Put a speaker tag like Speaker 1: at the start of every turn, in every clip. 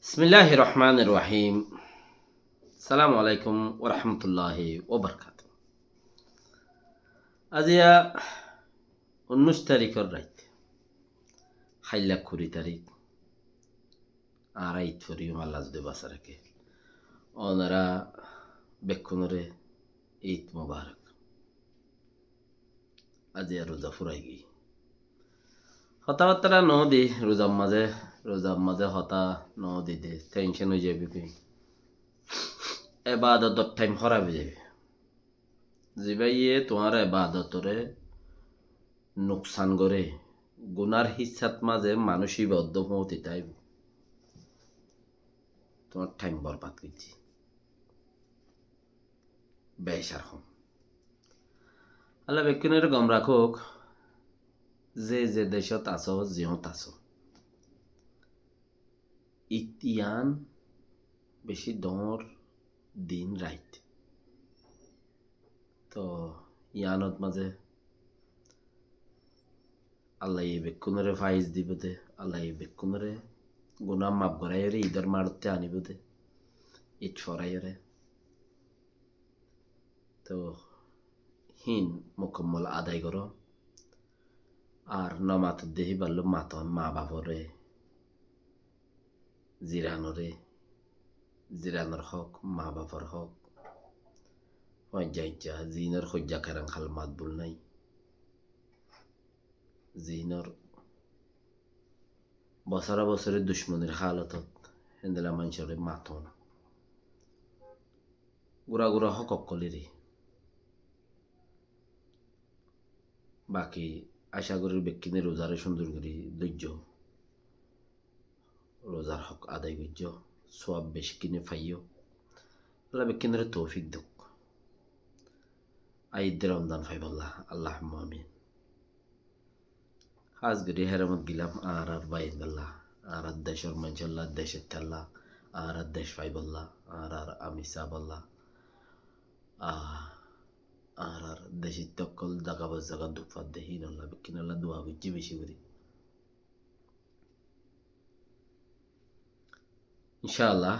Speaker 1: বিসমিল্লাহির রহমানির রহিম। সালামু আলাইকুম ওরহমতুল্লাহি ওবরকাত। আজিয়া 19 তারিখের রাত, হাইলা 20 তারিখ, আর ঈদ ফরিম আল্লাহ যদি বাঁচা রাখে ওনারা বেক্ষণরে ঈদ মোবারক। আজিয়া রোজা ফুরাই গই হতাবার্তারা ন দি রোজার মাঝে হতা ন দি দে টেনশন হয়ে যাবে কি এবাদতর টাইম খরাব হয়ে যাবে। জিবাইয়ে তোমার এবাদতরে নোকসান করে গুনার হিসাত মাঝে মানুষই বদ্ধ মতি তাই তোমার টাইম বরবাদ করছি বেসার হম আল্লাহ বেকুনের গম রাখুক। যে দেশত আছো জিহত আছো ইতিয়ান বেশি দর দিন রাইত তো ইয়ানত মাঝে আল্লাহ বেকুনরে ফাইজ দিব দে, আল্লাহ বেকুনরে গুনা মাপ করাইরে ঈদের মারতে আনিব দে, ঈদ ফরাইরে তো হিন মোকম্মল আদায় করো। আর নমাত দেহি পারলো মাতন মা বাপরে জিরানোর হক মা বাপর হক যাইজা জিনর সজ্জা কেরাং খাল মাত বল নাই জিনর বছরা বছরে দুশ্মনের হালতত হেন্দেলা মানুষরে মাতন গুড়া গুড়া হক কলিরে বাকি আশা করি ব্যক্তিনে রোজারে সুন্দর করি ধৈর্য রোজার হক আদায় করছ সব বেশি কিনে ফাইও আল্লাহ ব্যক্তিনের তৌফিক দুঃখ আইদ রমদান ফাইবাল্লাহ আল্লাহ আমিন। হাজগরি হেরামত গিলাম আর বাইন্দাল্লাহ আর দেশের মানুষাল্লাহ দেশের তেল্লা আর দেশ ফাইবাল্লাহ আর আমি সাবাল্লাহ আর দেশের তকল জাগাবাজ জাগা দুফাত দেহিন আল্লাহ বিকিন আল্লাহ দোয়া করছি বেশি করি ইনশাআল্লাহ।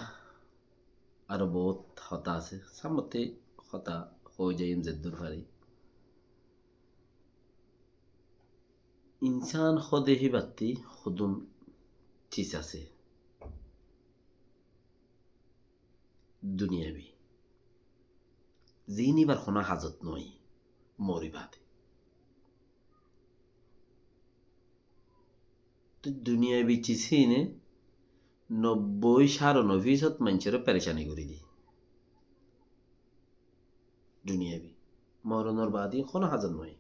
Speaker 1: আরো বহুত হতা আছে সামতে হতা হয়ে যাই জেদ্দুর ফারি ইনসান হদেহি বাত্তি হদুন চিজ আছে দুনিয়াবি জিনিবার কোনো হাজত নয় মরিবাদে তো দুনিয়াবি চিছিনে 90-96% মানুষের পেরেশানি করে দি দুনিয়াবি মরণের বাদী কোনো হাজার নয়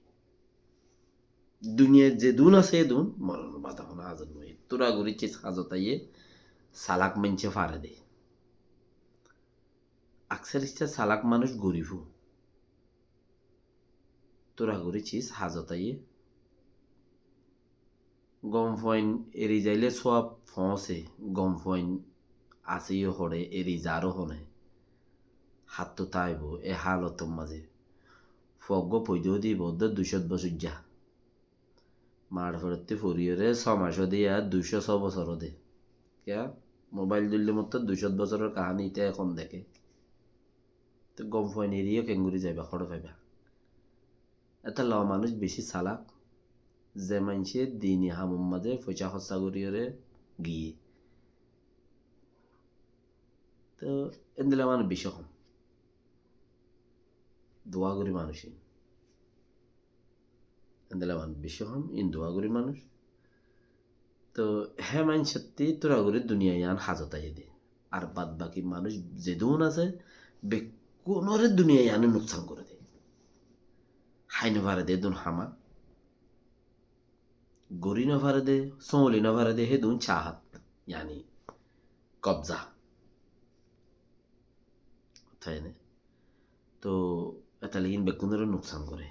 Speaker 1: দুনিয়ার যে দুন আছে দুন মরণের বাধা কোনো হাজার নয় তোরা গরিচিস হাজতাইয়ে সালাক মানছে ফারে দে আকসার ইচ্ছা সালাক মানুষ গরিব তোরা গরিচিস হাজতাইয়ে গম ফইন এরি যাইলে সব ফসে গম ফইন আসিও হরে এরি যারও হনে হাত তো তাইব এ হালত মাঝে ফগ্গ পৈদেও দিব 200 বছর যা মার ফেরতে ফুরিয়ে 6 মাস দিয়া 206 বছর দে কে মোবাইল দিল্লি মতো 200 বছরের কাহানিতে এখন দেখে তো গম ফইন এরিও কেঙ্গুরি যাইবা খড় পাইবা এটা ল মানুষ বেশি চালাক যে মানুষে দিন হামুম মাঝে পয়সা খরচা করিয়ে গিয়ে তো এদিলে মানুষ বেশি কম দোয়া করি মানুষই এদিলে মানুষ বেশি কম ইন দোয়া করি মানুষ তো হ্যাঁ মান সত্যি তোরা করে দুনিয়ায় আন হাজতাই দে আর বাদ বাকি মানুষ যে দুন আছে কোনরে দুনিয়ায় আনে নুকসান করে দে হাই নভারে দে দুন হামা গরি নভারে দে সোলি নভারে দে হে দুন চাহাত यानी কবজা তাই না তো এটা লিন বেকুনের নুকসান করে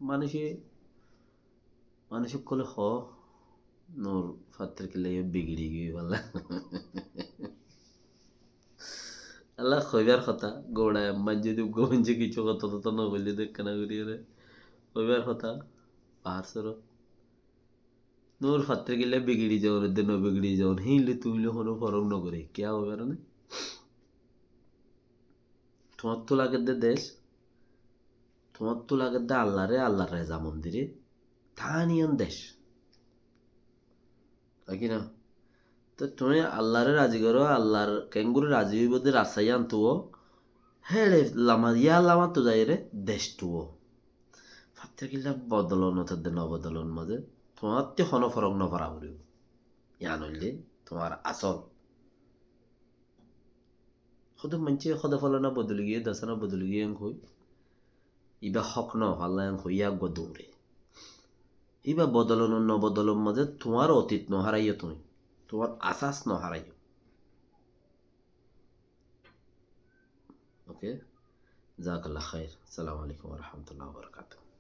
Speaker 1: মানুষে মানুষ কলে হ নোর ফাত্রের কেলে বিগড়ি গিয়ে বললা আল্লাহ কইবার কথা গোড়ায় আম্মা যদি গোঞ্জে কিছু কথা তো না বললে দেখ কেনা করিয়ে রে কইবার কথা পাহাড় সর নোর ফাত্রে গেলে বিগড়ি যাওয়ার দিন বিগড়ি যাওয়ার হিলে তুইলে কোনো ফরক নকরে কে হবে না তোমার তো লাগে দে দেশ তোমার তো লাগে দে আল্লাহ রেজা মন্দিরে থানিয়ান দেশ তাই কি না তো তুমি আল্লাহরে রাজি করো আল্লাহর কেঙ্গুরে রাজি হইব দে রাস্তায় আনতুও হেড়ে লামা ইয়া লামা তো যাই রে দেশ টুও ফাত্রে গেলে বদলন হতে নবদলন মাঝে তোমার তো হন ফরক নপরা করিব ইয়া নইলে তোমার আসল সদা মানছে সদা ফলনা বদলি গিয়ে দাসানা বদলি গিয়ে হই ইবা হক ন হাল্লা হইয়া গদৌরে ইবা বদলন নবদলন মাঝে তোমার অতীত নহারাইও তুমি তোমার আসাস নহারাইও ওকে জাজাকাল্লাহ খাইর আসসালামু আলাইকুম ওয়া রাহমাতুল্লাহি ওয়া বারাকাতুহু